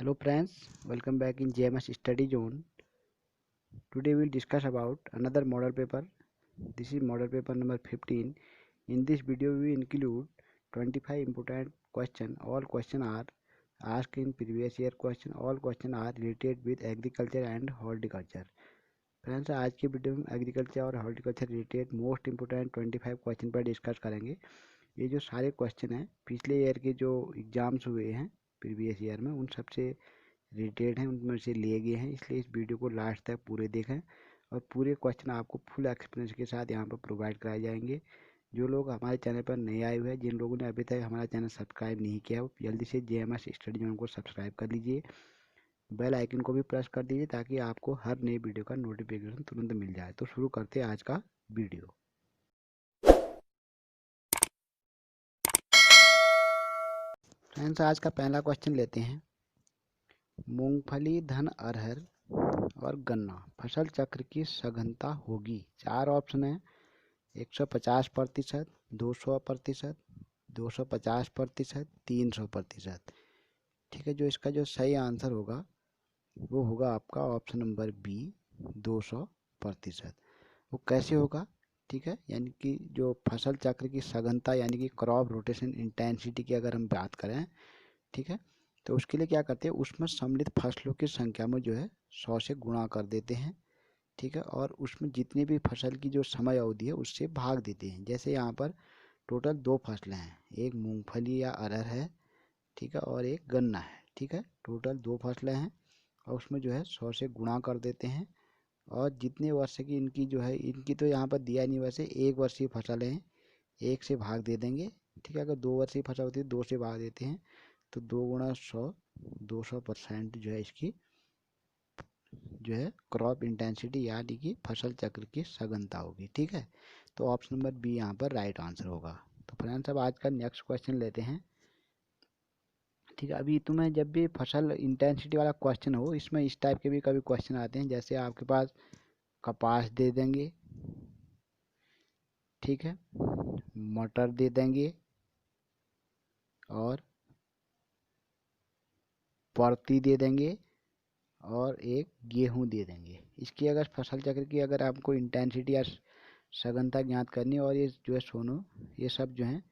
Hello friends, welcome back in JMS Study Zone. Today we will discuss about another model paper. This is model paper number 15. In this video we include 25 important questions. All questions are asked in previous year question. All questions are related with agriculture and horticulture. Friends आज की video में agriculture और horticulture related most important 25 question पर discuss करेंगे। ये जो सारे question हैं पिछले ईयर के जो एग्ज़ाम्स हुए हैं प्रीवियस ईयर में उन सबसे रिलेटेड हैं, उनमें से लिए गए हैं, इसलिए इस वीडियो को लास्ट तक पूरे देखें और पूरे क्वेश्चन आपको फुल एक्सपीरियंस के साथ यहाँ पर प्रोवाइड कराए जाएंगे। जो लोग हमारे चैनल पर नए आए हुए हैं, जिन लोगों ने अभी तक हमारा चैनल सब्सक्राइब नहीं किया वो जल्दी से JMS स्टडी जोन को सब्सक्राइब कर लीजिए, बेल आइकन को भी प्रेस कर दीजिए ताकि आपको हर नई वीडियो का नोटिफिकेशन तुरंत मिल जाए। तो शुरू करते हैं आज का वीडियो। फ्रेंड्स आज का पहला क्वेश्चन लेते हैं। मूंगफली, धन, अरहर और गन्ना फसल चक्र की सघनता होगी। 4 ऑप्शन है, 150%, 200%, 250%, 300%। ठीक है, जो इसका जो सही आंसर होगा वो होगा आपका ऑप्शन नंबर बी, 200%। वो कैसे होगा? ठीक है, यानी कि जो फसल चक्र की सघनता यानी कि क्रॉप रोटेशन इंटेंसिटी की अगर हम बात करें, ठीक है, तो उसके लिए क्या करते हैं, उसमें सम्मिलित फसलों की संख्या में जो है 100 से गुणा कर देते हैं। ठीक है, और उसमें जितनी भी फसल की जो समय अवधि है उससे भाग देते हैं। जैसे यहाँ पर टोटल 2 फसलें हैं, एक मूंगफली या अरहर है, ठीक है, और एक गन्ना है। ठीक है, टोटल 2 फसलें हैं और उसमें जो है 100 से गुणा कर देते हैं और जितने वर्ष की इनकी जो है, इनकी तो यहाँ पर दिया नहीं, वैसे 1 वर्षीय फसल है, 1 से भाग दे देंगे। ठीक है, अगर 2 वर्षीय फसल होती है 2 से भाग देते हैं, तो 2 गुणा 100, 200% जो है इसकी जो है क्रॉप इंटेंसिटी यानी कि फसल चक्र की सघनता होगी। ठीक है, तो ऑप्शन नंबर बी यहाँ पर राइट आंसर होगा। तो फ्रेंड्स अब आज का नेक्स्ट क्वेश्चन लेते हैं। ठीक है, अभी तुम्हें जब भी फसल इंटेंसिटी वाला क्वेश्चन हो, इसमें इस टाइप के भी कभी क्वेश्चन आते हैं, जैसे आपके पास कपास दे देंगे, ठीक है, मटर दे देंगे और परती दे देंगे और एक गेहूं दे देंगे। इसकी अगर फसल चक्र की अगर आपको इंटेंसिटी या सघनता ज्ञात करनी है और ये जो है सोनो, ये सब जो है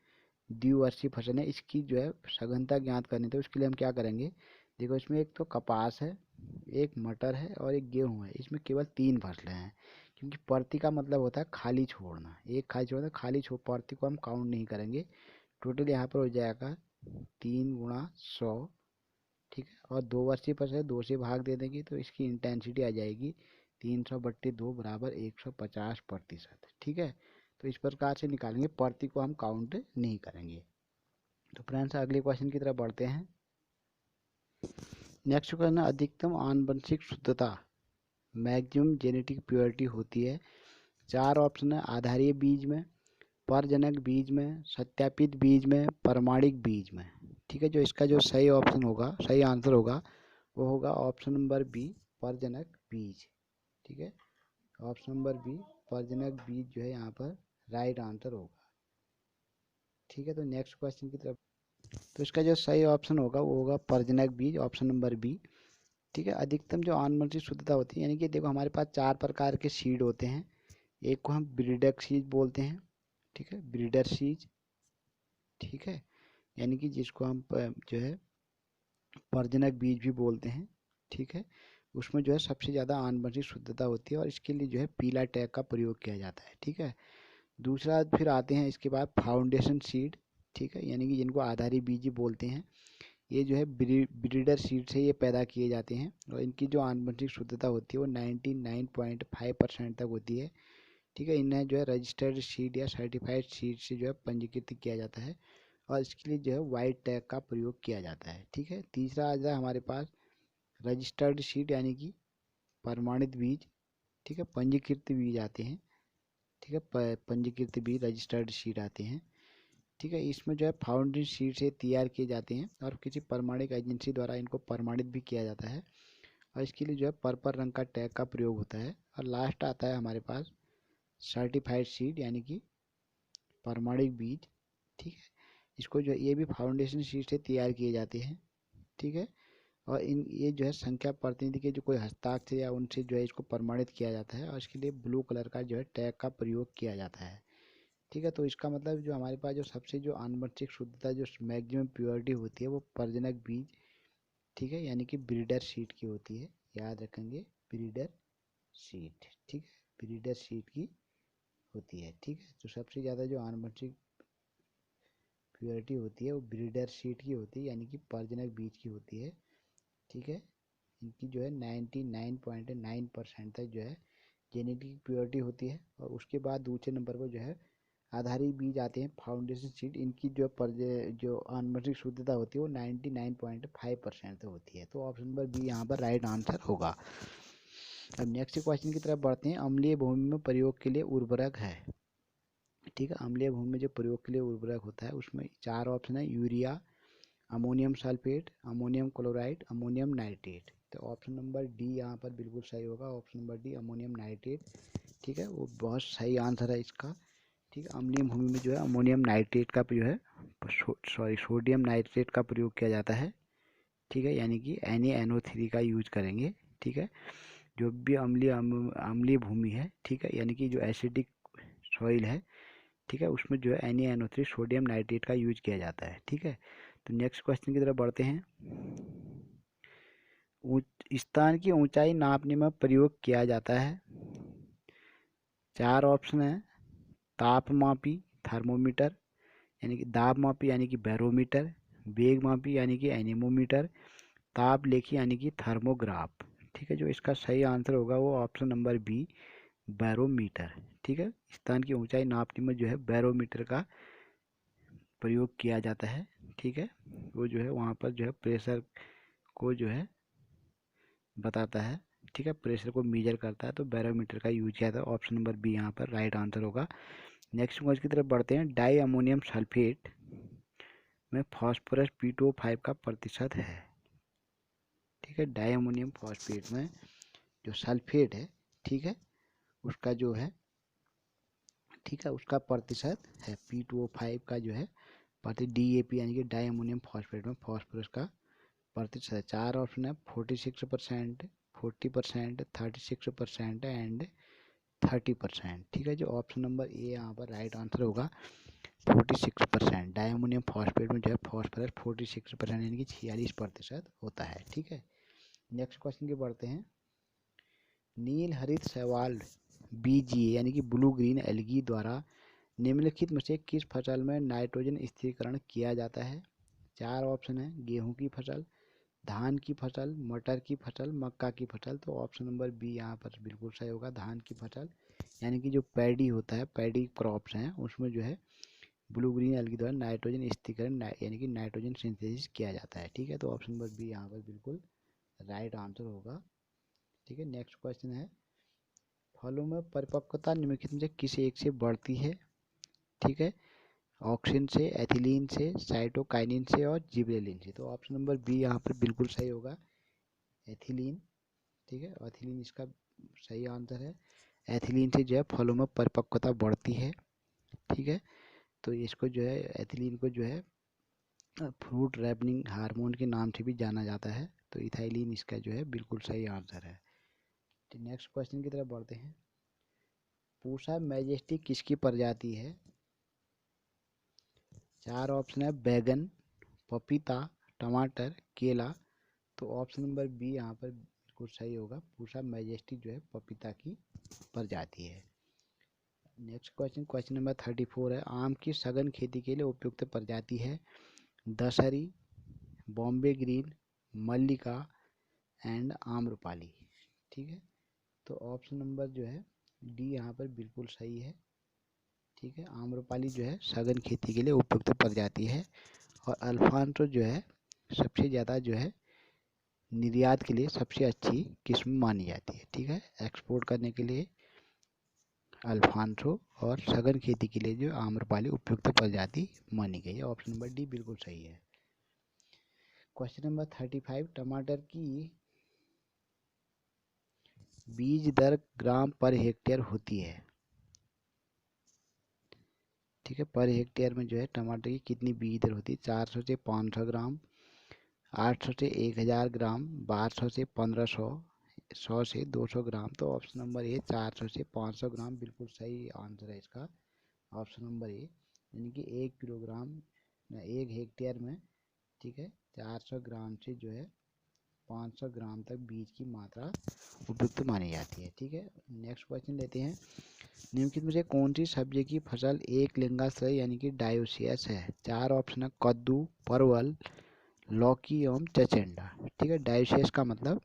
द्विवर्षीय फसल है, इसकी जो है सघनता ज्ञात करनी, तो उसके लिए हम क्या करेंगे। देखो इसमें एक तो कपास है, एक मटर है और एक गेहूं है। इसमें केवल 3 फसलें हैं, क्योंकि परती का मतलब होता है खाली छोड़ना, एक खाली छोड़ना, खाली छोड़ परती को हम काउंट नहीं करेंगे। टोटल यहाँ पर हो जाएगा 3 गुणा 100। ठीक है, और 2 वर्षीय फसल है, 2 से भाग दे देंगे तो इसकी इंटेंसिटी आ जाएगी 300/2 बराबर 150%। ठीक है, तो इस प्रकार से निकालेंगे, प्रति को हम काउंट नहीं करेंगे। तो फ्रेंड्स अगले क्वेश्चन की तरफ बढ़ते हैं। नेक्स्ट क्वेश्चन है, अधिकतम आनुवंशिक शुद्धता मैक्सिमम जेनेटिक प्योरिटी होती है। 4 ऑप्शन है, आधारीय बीज में, परजनक बीज में, सत्यापित बीज में, प्रमाणिक बीज में। ठीक है, जो इसका जो सही ऑप्शन होगा, सही आंसर होगा वो होगा ऑप्शन नंबर बी, परजनक बीज। ठीक है, ऑप्शन नंबर बी, परजनक बीज जो है यहाँ पर राइट आंसर होगा। ठीक है, तो नेक्स्ट क्वेश्चन की तरफ, तो इसका जो सही ऑप्शन होगा वो होगा परजनक बीज, ऑप्शन नंबर बी। ठीक है, अधिकतम जो आनुवंशिक शुद्धता होती है, यानी कि देखो हमारे पास 4 प्रकार के सीड होते हैं। एक को हम ब्रीडर सीड बोलते हैं, ठीक है, ब्रीडर सीड। ठीक है, यानी कि जिसको हम जो है परजनक बीज भी बोलते हैं। ठीक है, उसमें जो है सबसे ज़्यादा आनुवंशिक शुद्धता होती है और इसके लिए जो है पीला टैग का प्रयोग किया जाता है। ठीक है, दूसरा फिर आते हैं इसके बाद फाउंडेशन सीड। ठीक है, यानी कि जिनको आधारी बीज बोलते हैं, ये जो है ब्रीडर सीड से ये पैदा किए जाते हैं और इनकी जो आनुवंशिक शुद्धता होती है वो 99.5% तक होती है। ठीक है, इन्हें जो है रजिस्टर्ड सीड या सर्टिफाइड सीड से जो है पंजीकृत किया जाता है और इसके लिए जो है वाइट टैग का प्रयोग किया जाता है। ठीक है, तीसरा आ जाए हमारे पास रजिस्टर्ड सीड यानी कि प्रमाणित बीज। ठीक है, पंजीकृत बीज आते हैं। ठीक है, पंजीकृत बीज रजिस्टर्ड सीड आते हैं। ठीक है, इसमें जो है फाउंडेशन सीड से तैयार किए जाते हैं और किसी प्रमाणिक एजेंसी द्वारा इनको प्रमाणित भी किया जाता है और इसके लिए जो है पर्पल रंग का टैग का प्रयोग होता है। और लास्ट आता है हमारे पास सर्टिफाइड सीड यानी कि प्रमाणिक बीज। ठीक है, इसको जो ये भी फाउंडेशन सीड से तैयार किए जाते हैं। ठीक है, और इन ये जो है संख्या प्रतिनिधि के जो कोई हस्ताक्षर या उनसे जो है इसको प्रमाणित किया जाता है और इसके लिए ब्लू कलर का जो है टैग का प्रयोग किया जाता है। ठीक है, तो इसका मतलब जो हमारे पास जो सबसे जो आनुवंशिक शुद्धता जो मैक्सिमम प्योरिटी होती है वो प्रजनक बीज, ठीक है, यानी कि ब्रीडर सीड की होती है। याद रखेंगे, ब्रीडर सीड, ठीक है, ब्रीडर सीड की होती है। ठीक है, तो सबसे ज़्यादा जो आनुवंशिक प्योरिटी होती है वो ब्रीडर सीड की होती है, यानी कि प्रजनक बीज की होती है। ठीक है, इनकी जो है 99.9% तक जो है जेनेटिक प्योरिटी होती है। और उसके बाद दूसरे नंबर पर जो है आधारी बीज आते हैं, फाउंडेशन सीड। इनकी जो आनुवंशिक शुद्धता होती है वो 99.5% होती है। तो ऑप्शन नंबर बी यहाँ पर राइट आंसर होगा। अब नेक्स्ट क्वेश्चन की तरफ बढ़ते हैं। अम्लीय भूमि में प्रयोग के लिए उर्वरक है। ठीक है, अम्लीय भूमि में जो प्रयोग के लिए उर्वरक होता है उसमें 4 ऑप्शन है, urea, ammonium sulphate, ammonium chloride, ammonium nitrate. तो ऑप्शन नंबर डी यहाँ पर बिल्कुल सही होगा, option number D ammonium nitrate. ठीक है, वो बहुत सही आंसर है इसका। ठीक है, अम्लीय भूमि में जो है अमोनियम नाइट्रेट का जो है सोडियम नाइट्रेट का प्रयोग किया जाता है। ठीक है, यानी कि NaNO3 का यूज करेंगे। ठीक है, जो भी अम्लीय भूमि है, ठीक है, यानी कि जो एसिडिक सॉइल है, ठीक है, उसमें जो है NaNO3 सोडियम नाइट्रेट का यूज किया जाता है। ठीक है, तो नेक्स्ट क्वेश्चन की तरफ बढ़ते हैं। स्थान की ऊंचाई नापने में प्रयोग किया जाता है। 4 ऑप्शन है, तापमापी थर्मोमीटर, यानी कि दाब मापी यानी कि बैरोमीटर, वेग मापी यानी कि एनेमोमीटर, ताप लेखी यानी कि थर्मोग्राफ। ठीक है, जो इसका सही आंसर होगा वो ऑप्शन नंबर बी बैरोमीटर। ठीक है, स्थान की ऊंचाई नापने में जो है बैरोमीटर का प्रयोग किया जाता है। ठीक है, वो जो है वहाँ पर जो है प्रेशर को जो है बताता है। ठीक है, प्रेशर को मेजर करता है, तो बैरोमीटर का यूज किया था। ऑप्शन नंबर बी यहाँ पर राइट आंसर होगा। नेक्स्ट क्वेश्चन की तरफ बढ़ते हैं। डाई अमोनियम सल्फेट में फास्फोरस P2O5 का प्रतिशत है। ठीक है, डाई अमोनियम फॉस्फेट में जो सल्फेट है, ठीक है, उसका जो है, ठीक है, उसका प्रतिशत है P2O5 का जो है DAP यानी कि डाई अमोनियम फॉस्फेट में फास्फोरस का प्रतिशत है। 4 ऑप्शन है, 46%, 40%, 36% एंड 30%। ठीक है, जो ऑप्शन नंबर ए यहाँ पर राइट आंसर होगा 46%। डायमोनियम फॉस्फेट में जो है फॉस्फोरस 46% यानी कि 46% होता है। ठीक है, नेक्स्ट क्वेश्चन की बढ़ते हैं। नील हरित शैवाल BGA यानी कि ब्लू ग्रीन एल्गी द्वारा निम्नलिखित में से किस फसल में नाइट्रोजन स्थिरीकरण किया जाता है। 4 ऑप्शन है, गेहूं की फसल, धान की फसल, मटर की फसल, मक्का की फसल। तो ऑप्शन नंबर बी यहाँ पर बिल्कुल सही होगा, धान की फसल, यानी कि जो पैडी होता है, पैडी क्रॉप्स हैं, उसमें जो है ब्लू ग्रीन एल्गी द्वारा नाइट्रोजन स्थिरीकरण यानी कि नाइट्रोजन सिंथेसिस किया जाता है। ठीक है, तो ऑप्शन नंबर बी यहाँ पर बिल्कुल राइट आंसर होगा। ठीक है, नेक्स्ट क्वेश्चन है। फलों में परिपक्वता निम्नलिखित में से किस एक से बढ़ती है। ठीक है, ऑक्सिन से, एथिलीन से, साइटोकाइनिन से और जिबरेलिन से। तो ऑप्शन नंबर बी यहाँ पर बिल्कुल सही होगा, एथिलीन। ठीक है, एथिलीन इसका सही आंसर है। एथिलीन से जो है फलों में परिपक्वता बढ़ती है। ठीक है, तो इसको जो है एथिलीन को जो है फ्रूट रैपनिंग हार्मोन के नाम से भी जाना जाता है। तो इथाइलिन इसका जो है बिल्कुल सही आंसर है। तो नेक्स्ट क्वेश्चन की तरफ बढ़ते हैं। पूसा मैजेस्टी किसकी प्रजाति है। 4 ऑप्शन है, बैगन, पपीता, टमाटर, केला। तो ऑप्शन नंबर बी यहाँ पर बिल्कुल सही होगा, पूसा मैजेस्टी जो है पपीता की प्रजाति है। नेक्स्ट क्वेश्चन, क्वेश्चन नंबर 34 है। आम की सघन खेती के लिए उपयुक्त प्रजाति है। Dasheri, Bombay Green, Mallika and Amrapali. ठीक है, तो ऑप्शन नंबर जो है डी यहाँ पर बिल्कुल सही है। ठीक है, आम्रपाली जो है सघन खेती के लिए उपयुक्त प्रजाति है। और अल्फांसो जो है सबसे ज़्यादा जो है निर्यात के लिए सबसे अच्छी किस्म मानी जाती है। ठीक है, एक्सपोर्ट करने के लिए अल्फांसो और सघन खेती के लिए जो आम्रपाली उपयुक्त प्रजाति मानी गई है। ऑप्शन नंबर डी बिल्कुल सही है। क्वेश्चन नंबर 35, टमाटर की बीज दर ग्राम पर हेक्टेयर होती है। ठीक है, पर हेक्टेयर में जो है टमाटर की कितनी बीज दर होती है। 400 से 500 ग्राम, 800 से 1000 ग्राम, 1200 से 1500, 100 से 200 ग्राम। तो ऑप्शन नंबर ए 400 से 500 ग्राम बिल्कुल सही आंसर है इसका, ऑप्शन नंबर ए। यानी कि 1 किलोग्राम, 1 हेक्टेयर में, ठीक है, 400 ग्राम से जो है 500 ग्राम तक बीज की मात्रा उपयुक्त मानी जाती है। ठीक है, नेक्स्ट क्वेश्चन लेते हैं। निम्नलिखित में से कौन सी सब्जी की फसल एक लिंगाश्रय यानी कि डायोसियस है? 4 ऑप्शन है, कद्दू, परवल, लौकी एवं चचेंडा। ठीक है, डायोसियस का मतलब,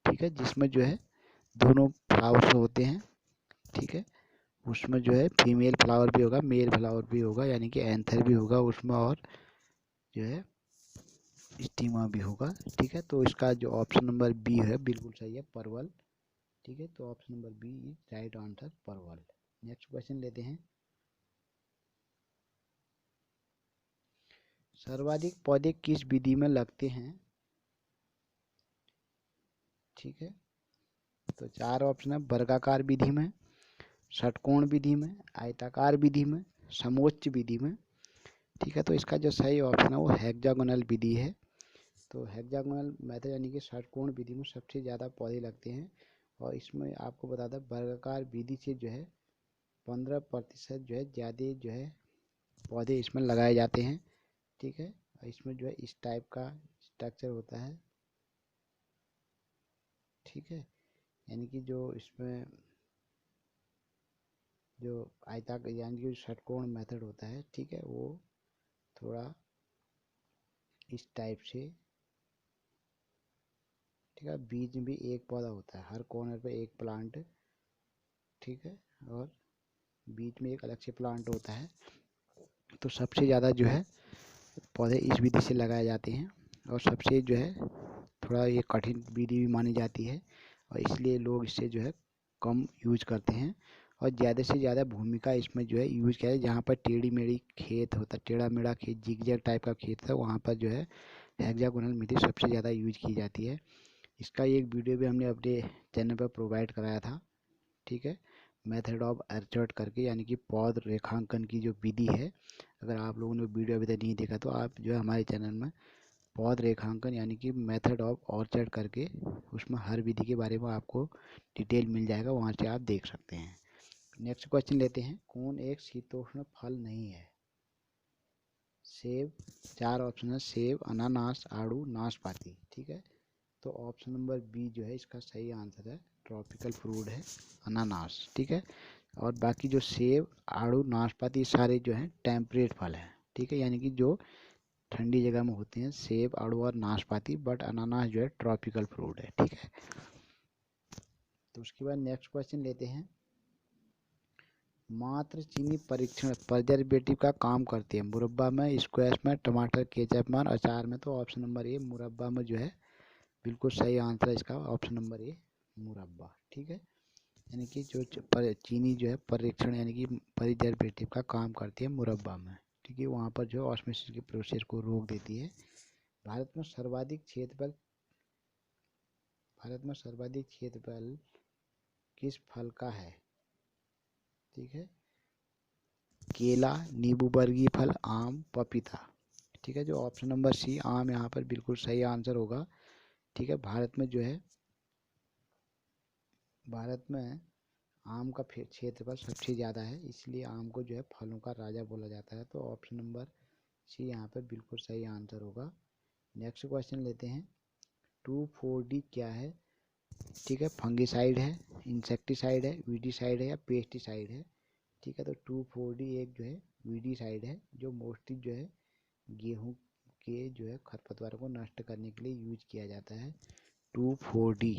ठीक है, जिसमें जो है दोनों फ्लावर्स होते हैं, ठीक है, उसमें जो है फीमेल फ्लावर भी होगा, मेल फ्लावर भी होगा, यानी कि एंथर भी होगा उसमें, और जो है स्टीमा भी होगा। ठीक है, तो इसका जो ऑप्शन नंबर बी है बिल्कुल सही है, परवल। ठीक है, तो option number B is right answer, परवल। नेक्स्ट क्वेश्चन लेते हैं। सर्वाधिक पौधे किस विधि में लगते हैं? ठीक है, तो 4 ऑप्शन है, वर्गाकार विधि में, षटकोण विधि में, आयताकार विधि में, समोच्च विधि में। ठीक है, तो इसका जो सही ऑप्शन है वो हेक्सागोनल विधि है। तो हेक्सागोनल मेथड यानी कि षटकोण विधि में सबसे ज़्यादा पौधे लगते हैं। और इसमें आपको बता दें, वर्गाकार विधि से जो है 15% जो है ज़्यादा जो है पौधे इसमें लगाए जाते हैं। ठीक है, इसमें जो है इस टाइप का स्ट्रक्चर होता है। ठीक है, यानी कि जो इसमें जो आयताकार यानी कि षटकोण मेथड होता है, ठीक है, वो थोड़ा इस टाइप से, ठीक है, बीच में भी एक पौधा होता है, हर कॉर्नर पे एक प्लांट, ठीक है, और बीच में एक अलग से प्लांट होता है। तो सबसे ज़्यादा जो है पौधे इस विधि से लगाए जाते हैं, और सबसे जो है थोड़ा ये कठिन विधि भी मानी जाती है, और इसलिए लोग इससे जो है कम यूज करते हैं। और ज़्यादा से ज़्यादा भूमिका इसमें जो है यूज किया है, जहाँ पर टेढ़ी मेढ़ी खेत होता है, टेढ़ा मेढ़ा खेत, जिगजैग टाइप का खेत है, वहाँ पर जो है हेक्सागोनल मेथड सबसे ज़्यादा यूज की जाती है। इसका एक वीडियो भी हमने अपने चैनल पर प्रोवाइड कराया था। ठीक है, मेथड ऑफ अर्चर्ट करके, यानी कि पौध रेखांकन की जो विधि है, अगर आप लोगों ने वीडियो अभी तक नहीं देखा तो आप जो है हमारे चैनल में पौध रेखांकन यानी कि मेथड ऑफ ऑर्चर्ड करके, उसमें हर विधि के बारे में आपको डिटेल मिल जाएगा, वहाँ से आप देख सकते हैं। नेक्स्ट क्वेश्चन लेते हैं। कौन एक शीतोष्ण फल नहीं है? सेब। 4 ऑप्शन है, सेब, अनानास, आड़ू, नाशपाती। ठीक है, तो ऑप्शन नंबर बी जो है इसका सही आंसर है, ट्रॉपिकल फ्रूट है अनानास। ठीक है, और बाकी जो सेब, आड़ू, नाशपाती सारे जो हैं टेम्परेट फल हैं। ठीक है, यानी कि जो ठंडी जगह में होते हैं, सेब, आड़ू और नाशपाती, बट अनानास जो है ट्रॉपिकल फ्रूट है। ठीक है, तो उसके बाद नेक्स्ट क्वेश्चन लेते हैं। मात्र चीनी परीक्षण प्रिजर्वेटिव का काम करती है? मुरब्बा में, स्क्वैश में, टमाटर केचप में, अचार में। तो ऑप्शन नंबर ए मुरब्बा में जो है बिल्कुल सही आंसर है इसका, ऑप्शन नंबर ए मुरब्बा। ठीक है, यानी कि जो चीनी जो है परीक्षण यानी कि प्रिजर्वेटिव का काम करती है मुरब्बा में। ठीक है, वहाँ पर जो ऑस्मोसिस के प्रोसेस को रोक देती है। भारत में सर्वाधिक क्षेत्रफल भारत में सर्वाधिक क्षेत्रफल किस फल का है? ठीक है, केला, नींबू वर्गीय फल, आम, पपीता। ठीक है, जो ऑप्शन नंबर सी आम यहाँ पर बिल्कुल सही आंसर होगा। ठीक है, भारत में आम का क्षेत्रफल सबसे ज़्यादा है, इसलिए आम को जो है फलों का राजा बोला जाता है। तो ऑप्शन नंबर सी यहाँ पर बिल्कुल सही आंसर होगा। नेक्स्ट क्वेश्चन लेते हैं। 2,4-D क्या है? ठीक है, फंगिसाइड है, इंसेक्टिसाइड है, वीडीसाइड है, या पेस्टिसाइड है? ठीक है, तो 2,4-D एक जो है वीडीसाइड है, जो मोस्टली जो है गेहूं के जो है खरपतवार को नष्ट करने के लिए यूज किया जाता है, 2,4-D।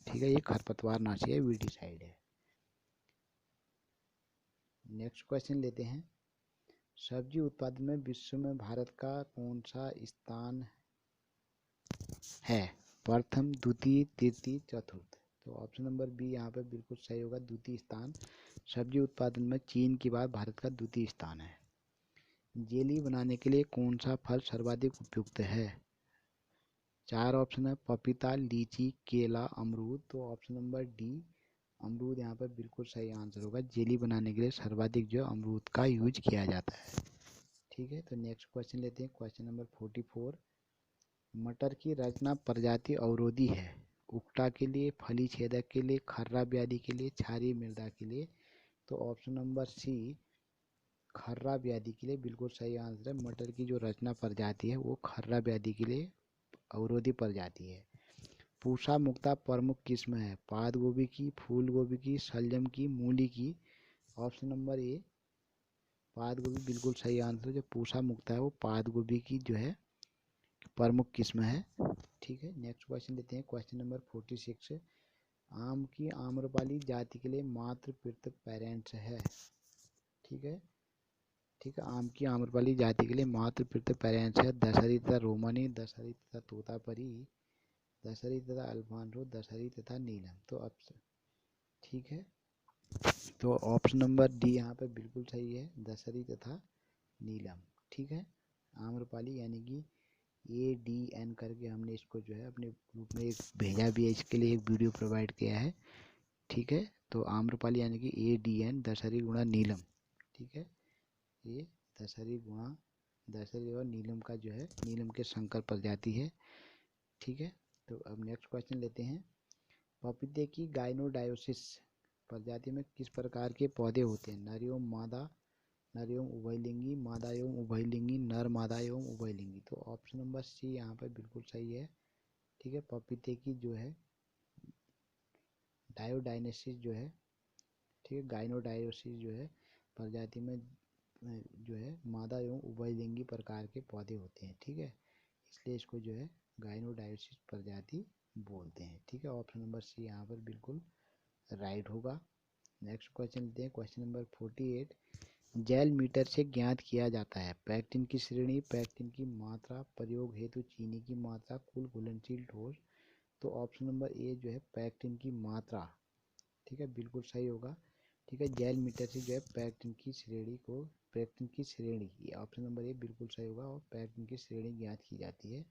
ठीक है, ये खरपतवार नाशी है, वीडीसाइड है। नेक्स्ट क्वेश्चन लेते हैं। सब्जी उत्पादन में विश्व में भारत का कौन सा स्थान है? प्रथम, द्वितीय, तृतीय, चतुर्थ। तो ऑप्शन नंबर बी यहाँ पे बिल्कुल सही होगा, द्वितीय स्थान। सब्जी उत्पादन में चीन के बाद भारत का द्वितीय स्थान है। जेली बनाने के लिए कौन सा फल सर्वाधिक उपयुक्त है? 4 ऑप्शन है, पपीता, लीची, केला, अमरूद। तो ऑप्शन नंबर डी अमरूद यहाँ पर बिल्कुल सही आंसर होगा। जेली बनाने के लिए सर्वाधिक जो अमरूद का यूज किया जाता है। ठीक है, तो नेक्स्ट क्वेश्चन लेते हैं, क्वेश्चन नंबर 44। मटर की रचना प्रजाति अवरोधी है। उकटा के लिए, फली छेदक के लिए, खर्रा व्याधि के लिए, क्षारीय मृदा के लिए। तो ऑप्शन नंबर सी खर्रा व्याधि के लिए बिल्कुल सही आंसर है। मटर की जो रचना प्रजाति है वो खर्रा व्याधि के लिए अवरोधी प्रजाति है। पूसा मुक्ता प्रमुख किस्म है। पात गोभी की, फूल गोभी की, शलजम की, मूली की। ऑप्शन नंबर ए पात गोभी बिल्कुल सही आंसर है। जो पूसा मुक्ता है वो पात गोभी की जो है प्रमुख किस्म है। ठीक है, नेक्स्ट क्वेश्चन लेते हैं। Question number 46। आम की आम्रपाली जाति के लिए मात्र पृथक पेरेंट्स है। ठीक है, ठीक है, आम की आम्रपाली जाति के लिए मात्र पृथक पेरेंट्स है। दशहरी तथा रोमनी, दशहरी तथा तोतापरी, दशहरी तथा अल्फांसो, दशहरी तथा नीलम। तो अब ठीक है, तो ऑप्शन नंबर डी यहाँ पे बिल्कुल सही है, दशहरी तथा नीलम। ठीक है, आम्रपाली यानी कि ADN करके हमने इसको जो है अपने ग्रुप में एक भेजा भी है, इसके लिए एक वीडियो प्रोवाइड किया है। ठीक है, तो आम्रपाली यानी कि ADN दशहरी गुणा नीलम। ठीक है, ये दशहरी और नीलम का जो है नीलम के संकर प्रजाति है। ठीक है, तो अब नेक्स्ट क्वेश्चन लेते हैं। पपीते की गाइनोडायोसिस प्रजाति में किस प्रकार के पौधे होते हैं? नर एवं मादा, नर एवं उभयलिंगी, मादा एवं उभयलिंगी, नर मादा एवं उभयलिंगी। तो ऑप्शन नंबर सी यहाँ पर बिल्कुल सही है। ठीक है, पपीते की जो है डायोडाइनेसिस जो है, ठीक है, गाइनोडायोसिस जो है प्रजाति में जो है मादा एवं उभयलिंगी प्रकार के पौधे होते हैं। ठीक है, इसलिए इसको जो है गाइनोडायोसिस प्रजाति बोलते हैं। ठीक है, ऑप्शन नंबर सी यहाँ पर बिल्कुल राइट होगा। नेक्स्ट क्वेश्चन लेते हैं। Question number 48। जैल मीटर से ज्ञात किया जाता है पैक्टिन की श्रेणी, पैक्टिन की मात्रा, प्रयोग हेतु चीनी की मात्रा, कुल घुलनशील ठोस। तो ऑप्शन नंबर ए जो है पैक्टिन की मात्रा, ठीक है, बिल्कुल सही होगा। ठीक है, जैल मीटर से जो है पैक्टिन की श्रेणी, ये ऑप्शन नंबर ए बिल्कुल सही होगा और पैक्टिन की श्रेणी ज्ञात की जाती है।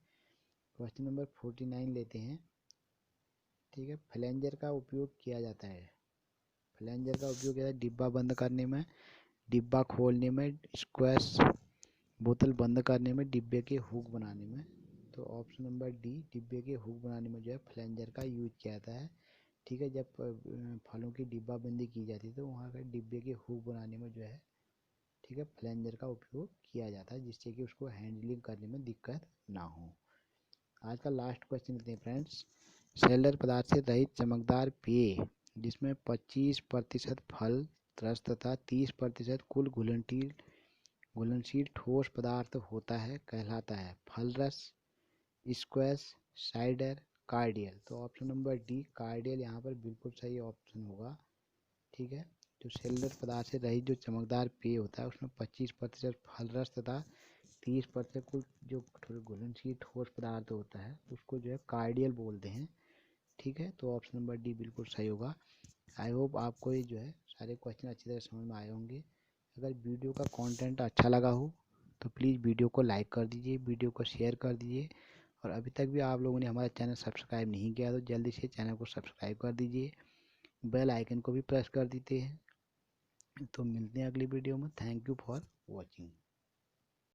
क्वेश्चन नंबर 49 लेते हैं। ठीक है, फ्लेंजर का उपयोग किया जाता है। फ्लेंजर का उपयोग किया जाता है डिब्बा बंद करने में, डिब्बा खोलने में, स्क्वैश बोतल बंद करने में, डिब्बे के हुक बनाने में। तो ऑप्शन नंबर डी डिब्बे के हुक बनाने में जो है फ्लेंजर का यूज किया जाता है। ठीक है, जब फलों की डिब्बा बंदी की जाती है तो वहाँ का डिब्बे के हुक बनाने में जो है, ठीक है, फ्लेंजर का उपयोग किया जाता है, जिससे कि उसको हैंडलिंग करने में दिक्कत ना हो। आज का लास्ट क्वेश्चन लेते हैं फ्रेंड्स। सेलर पदार्थ से रहित चमकदार पेय जिसमें 25% फल रस तथा 30% कुल घुलनशील ठोस पदार्थ होता है कहलाता है? फल रस, स्क्वैश, साइडर, कार्डियल। तो ऑप्शन नंबर डी कार्डियल यहाँ पर बिल्कुल सही ऑप्शन होगा। ठीक है, जो सेलुलर पदार्थ से रहित जो चमकदार पेय होता है उसमें 25% फल रस तथा 30% कुल जो घुलनशील ठोस पदार्थ होता है उसको जो है कार्डियल बोलते हैं। ठीक है, तो ऑप्शन नंबर डी बिल्कुल सही होगा। आई होप आपको ये जो है सारे क्वेश्चन अच्छी तरह समझ में आए होंगे। अगर वीडियो का कंटेंट अच्छा लगा हो तो प्लीज़ वीडियो को लाइक कर दीजिए, वीडियो को शेयर कर दीजिए, और अभी तक भी आप लोगों ने हमारा चैनल सब्सक्राइब नहीं किया तो जल्दी से चैनल को सब्सक्राइब कर दीजिए, बेल आइकन को भी प्रेस कर देते हैं। तो मिलते हैं अगली वीडियो में। Thank you for watching.